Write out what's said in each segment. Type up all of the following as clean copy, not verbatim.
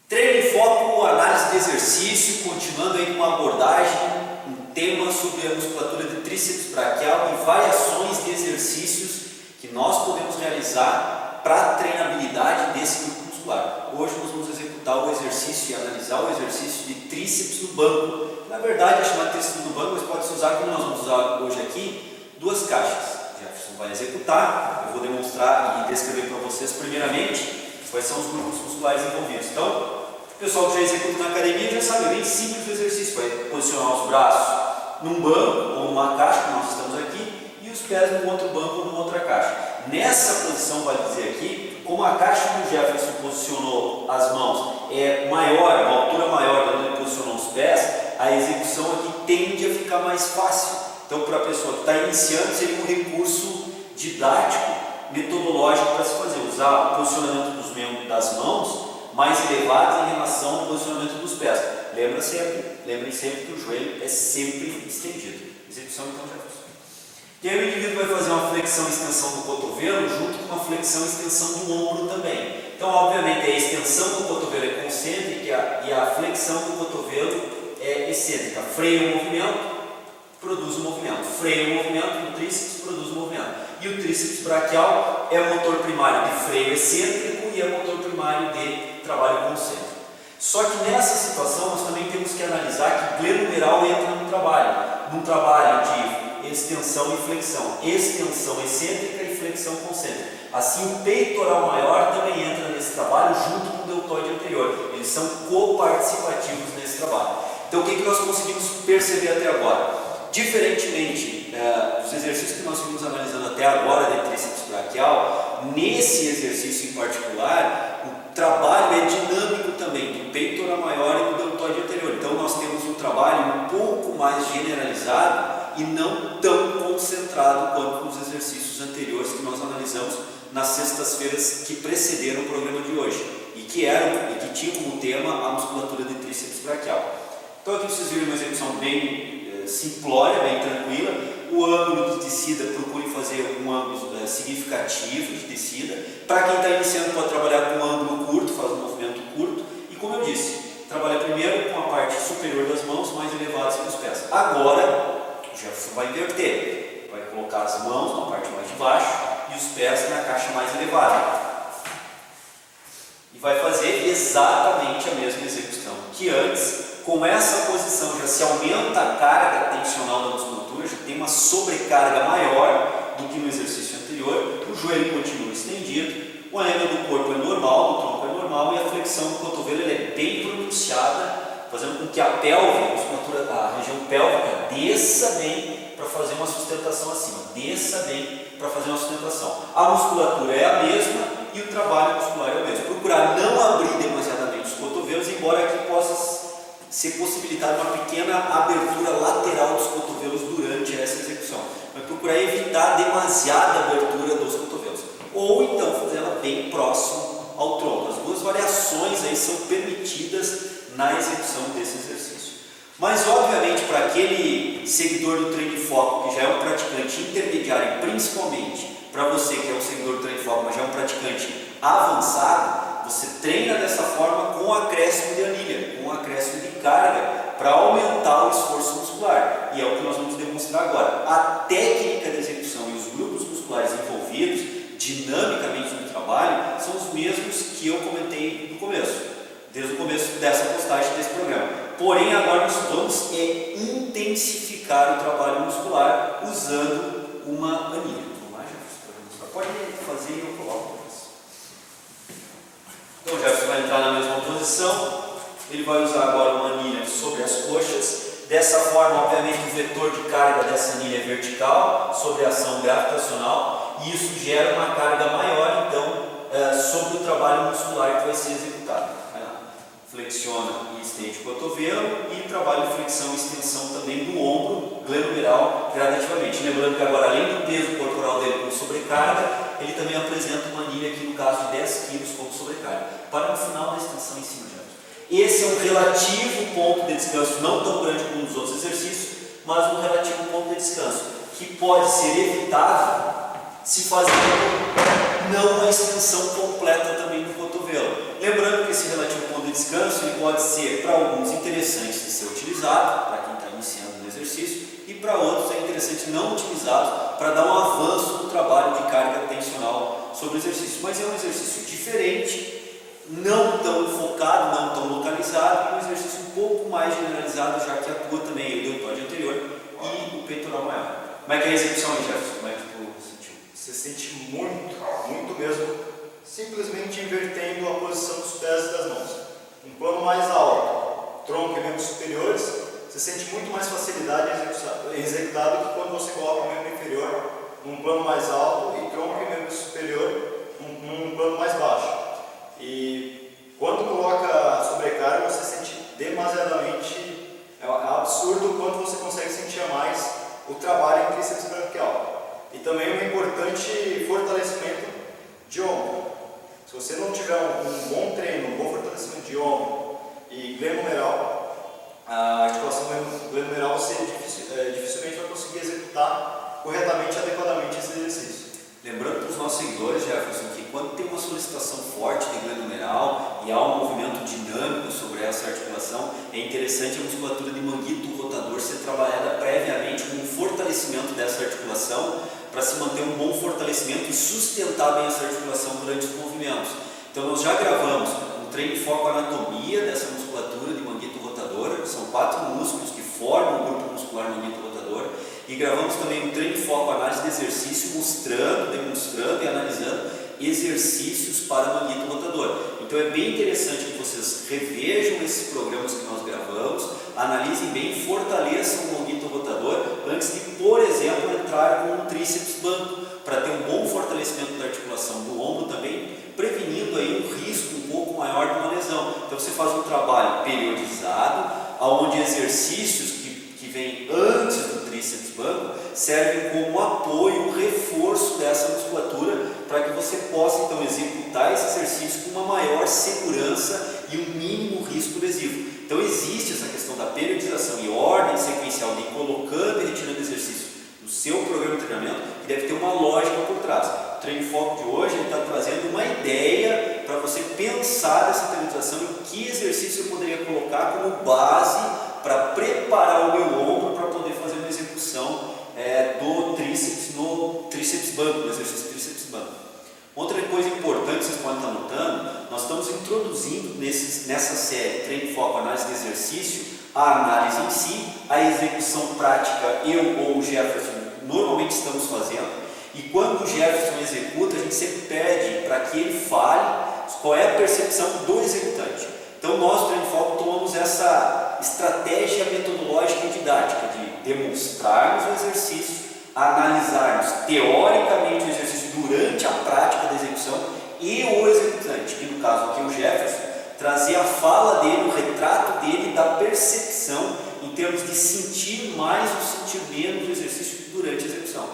Treino em foco, análise de exercício, continuando aí com uma abordagem, um tema sobre a musculatura de tríceps braquial e variações de exercícios que nós podemos realizar para a treinabilidade desse grupo muscular. Hoje nós vamos executar o exercício e analisar o exercício de tríceps no banco. Na verdade, é chamado tríceps no banco, mas pode se usar, como nós vamos usar hoje aqui, duas caixas. Jefferson vai executar, eu vou demonstrar e descrever para vocês primeiramente quais são os grupos musculares envolvidos. Então, o pessoal que já executa na academia já sabe, é bem simples o exercício. Vai posicionar os braços num banco ou numa caixa, que nós estamos aqui, e os pés num outro banco ou numa outra caixa. Nessa posição, vai dizer aqui, como a caixa que o Jefferson posicionou as mãos é maior, uma altura maior da onde ele posicionou os pés, a execução aqui tende a ficar mais fácil. Então, para a pessoa que está iniciando, seria um recurso didático, metodológico para se fazer, usar o posicionamento dos membros das mãos mais elevados em relação ao posicionamento dos pés. Lembrem sempre que o joelho é sempre estendido. Execução então, Jefferson. E aí o indivíduo vai fazer uma flexão e extensão do cotovelo junto com uma flexão e extensão do ombro também. Então, obviamente, a extensão do cotovelo é concêntrica e a flexão do cotovelo é excêntrica. Freia o movimento, produz o movimento. Freia o movimento, o tríceps produz o movimento. E o tríceps braquial é o motor primário de freio excêntrico e é o motor primário de trabalho concêntrico. Só que nessa situação nós também temos que analisar que o glenumeral entra num trabalho de extensão e flexão. Extensão excêntrica e flexão concêntrica. Assim, o peitoral maior também entra nesse trabalho junto com o deltoide anterior. Eles são coparticipativos nesse trabalho. Então, o que nós conseguimos perceber até agora? Diferentemente dos exercícios que nós vimos analisando até agora de tríceps braquial, nesse exercício em particular, o trabalho é dinâmico também, do peitoral maior e do deltoide anterior. Então, nós temos um trabalho um pouco mais generalizado e não tão concentrado quanto nos exercícios anteriores que nós analisamos nas sextas-feiras que precederam o programa de hoje e que tinham como tema a musculatura de tríceps braquial. Então, aqui vocês viram uma execução bem simplória, bem tranquila. O ângulo de descida, procure fazer um ângulo significativo de descida. Para quem está iniciando, pode trabalhar com um ângulo curto, faz um movimento curto. E como eu disse, trabalha primeiro com a parte superior das mãos, mais elevadas que os pés. Agora, o Jefferson vai inverter. Vai colocar as mãos na parte mais de baixo e os pés na caixa mais elevada. E vai fazer exatamente a mesma execução que antes. Com essa posição já se aumenta a carga tensional da musculatura, já tem uma sobrecarga maior do que no exercício anterior, o joelho continua estendido, o anel do corpo é normal, do tronco é normal e a flexão do cotovelo é bem pronunciada, fazendo com que a musculatura, a região pélvica desça bem para fazer uma sustentação acima, desça bem para fazer uma sustentação. A musculatura é a mesma e o trabalho muscular é o mesmo. Procurar não abrir demasiadamente os cotovelos, embora aqui possa ser possibilitada uma pequena abertura lateral dos cotovelos durante essa execução. Vai procurar evitar demasiada abertura dos cotovelos. Ou então fazer ela bem próximo ao tronco. As duas variações aí são permitidas na execução desse exercício. Mas obviamente para aquele seguidor do treino em foco, que já é um praticante intermediário, principalmente para você que é um seguidor do treino em foco, mas já é um praticante avançado, você treina dessa forma com acréscimo de anilha, com acréscimo de carga, para aumentar o esforço muscular. E é o que nós vamos demonstrar agora. A técnica de execução e os grupos musculares envolvidos, dinamicamente no trabalho, são os mesmos que eu comentei no começo, desde o começo dessa postagem desse programa. Porém, agora nós vamos intensificar o trabalho muscular usando uma anilha. Vamos lá, Jefferson? Pode fazer e eu coloco. Então o Jefferson vai entrar na mesma posição, ele vai usar agora uma anilha sobre as coxas. Dessa forma, obviamente, o vetor de carga dessa anilha é vertical, sobre a ação gravitacional, e isso gera uma carga maior, então, sobre o trabalho muscular que vai ser executado. Flexiona e estende o cotovelo e trabalha flexão e extensão também do ombro glenumeral gradativamente. Lembrando que agora, além do peso corporal dele com sobrecarga, ele também apresenta uma anilha aqui no caso de 10 kg como sobrecarga, para no final da extensão em cima de ambos. Esse é um relativo ponto de descanso, não tão grande como nos outros exercícios, mas um relativo ponto de descanso, que pode ser evitado se fazendo não a extensão completa também do cotovelo. Lembrando que esse relativo ponto de descanso ele pode ser, para alguns, interessante de ser utilizado, para quem está iniciando no exercício, e para outros é interessante não utilizá-los para dar um avanço no trabalho de carga tensional sobre o exercício. Mas é um exercício diferente, não tão focado, não tão localizado, e um exercício um pouco mais generalizado, já que atua também o deltoide anterior e o peitoral maior. Como é que é a execução aí, Jefferson? Como é que tu sentiu? Você sente muito, muito mesmo, simplesmente invertendo a posição dos pés e das mãos. Um plano mais alto, tronco e membros superiores, você sente muito mais facilidade em executar do que quando você coloca o membro inferior num plano mais alto e tronco e membro superior num plano mais baixo. E quando coloca a sobrecarga, você sente demasiadamente, é absurdo o quanto você consegue sentir a mais o trabalho em tríceps braquial. E também um importante fortalecimento de ombro. Se você não tiver um bom treino, um bom fortalecimento de ombro e glenomeral, a articulação glenomeral você dificilmente vai conseguir executar corretamente e adequadamente esse exercício. Lembrando para os nossos seguidores, Jefferson, que quando tem uma solicitação forte de glenomeral e há um movimento dinâmico sobre essa articulação, é interessante a musculatura de manguito rotador ser trabalhada previamente com um fortalecimento dessa articulação para se manter um bom fortalecimento e sustentar bem essa articulação durante os movimentos. Então nós já gravamos um treino de foco anatomia dessa musculatura de manguito rotador, são 4 músculos que formam o grupo muscular manguito rotador, e gravamos também um treino de foco análise de exercício mostrando, demonstrando e analisando exercícios para manguito rotador. Então é bem interessante que vocês revejam esses programas que nós gravamos, analisem bem e fortaleçam o manguito rotador antes de, por exemplo, entrar com um tríceps banco, para ter um bom fortalecimento da articulação do ombro também, prevenindo aí um risco um pouco maior de uma lesão. Então você faz um trabalho periodizado, onde exercícios que vêm antes do tríceps banco servem como apoio, reforço dessa musculatura, para que você possa então executar esse exercício com uma maior segurança e um mínimo risco lesivo. Então existe essa questão da periodização e ordem sequencial de ir colocando e retirando exercício no seu programa de treinamento, que deve ter uma lógica por trás. O treino de foco de hoje está trazendo uma ideia para você pensar nessa periodização e que exercício eu poderia colocar como base para preparar o meu ombro para poder fazer uma execução do tríceps no tríceps banco, no exercício tríceps banco. Outra coisa importante que vocês podem estar notando, nós estamos introduzindo nessa série treino de foco, análise de exercício, a análise em si, a execução prática, eu ou o Jefferson normalmente estamos fazendo, e quando o Jefferson executa, a gente sempre pede para que ele fale qual é a percepção do executante. Então nós, no treino de foco, tomamos essa estratégia metodológica e didática de demonstrarmos o exercício, analisarmos teoricamente o exercício durante a prática da execução e o executante, que no caso aqui o Jefferson, trazer a fala dele, o retrato dele da percepção em termos de sentir mais ou sentir menos o exercício durante a execução.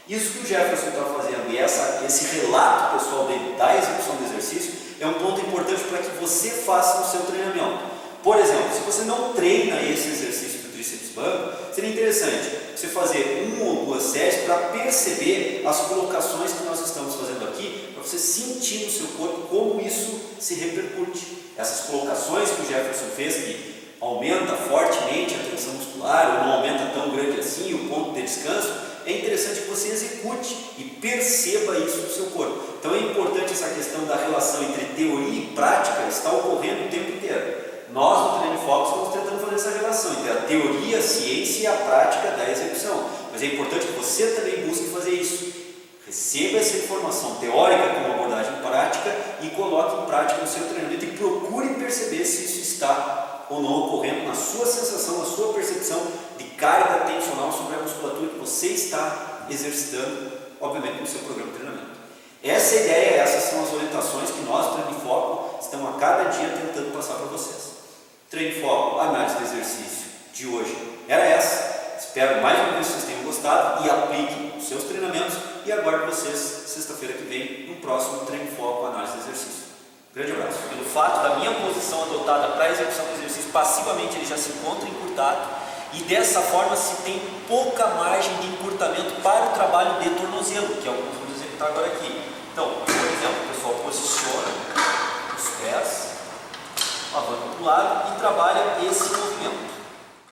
Isso que o Jefferson está fazendo e esse relato pessoal dele da execução do exercício é um ponto importante para que você faça no seu treinamento. Por exemplo, se você não treina esse exercício do tríceps banco, seria interessante você fazer 1 ou 2 séries para perceber as colocações que nós estamos fazendo aqui, para você sentir no seu corpo como isso se repercute. Essas colocações que o Jefferson fez, que aumenta fortemente a tensão muscular, ou não aumenta tão grande assim o ponto de descanso, é interessante que você execute e perceba isso no seu corpo. Então é importante essa questão da relação entre teoria e prática estar ocorrendo o tempo inteiro. Nós, no Treino de Foco, estamos tentando fazer essa relação entre a teoria, a ciência e a prática da execução. Mas é importante que você também busque fazer isso. Receba essa informação teórica com abordagem prática e coloque em prática no seu treinamento e procure perceber se isso está ou não ocorrendo na sua sensação, na sua percepção de carga tensional sobre a musculatura que você está exercitando, obviamente, no seu programa de treinamento. Essa é a ideia, essas são as orientações que nós, Treino de Foco, estamos a cada dia tentando passar para vocês. Treino de Foco, análise do exercício de hoje era essa. Espero mais uma vez que vocês tenham gostado e apliquem os seus treinamentos e aguardo vocês sexta-feira que vem no próximo Treino de Foco, análise do exercício. Grande abraço. Pelo fato da minha posição adotada para a execução do exercício, passivamente ele já se encontra encurtado e dessa forma se tem pouca margem de encurtamento para o trabalho de tornozelo, que é o que nós vamos executar agora aqui. Então, por exemplo, o pessoal posiciona os pés, alavanca para o lado e trabalha esse movimento.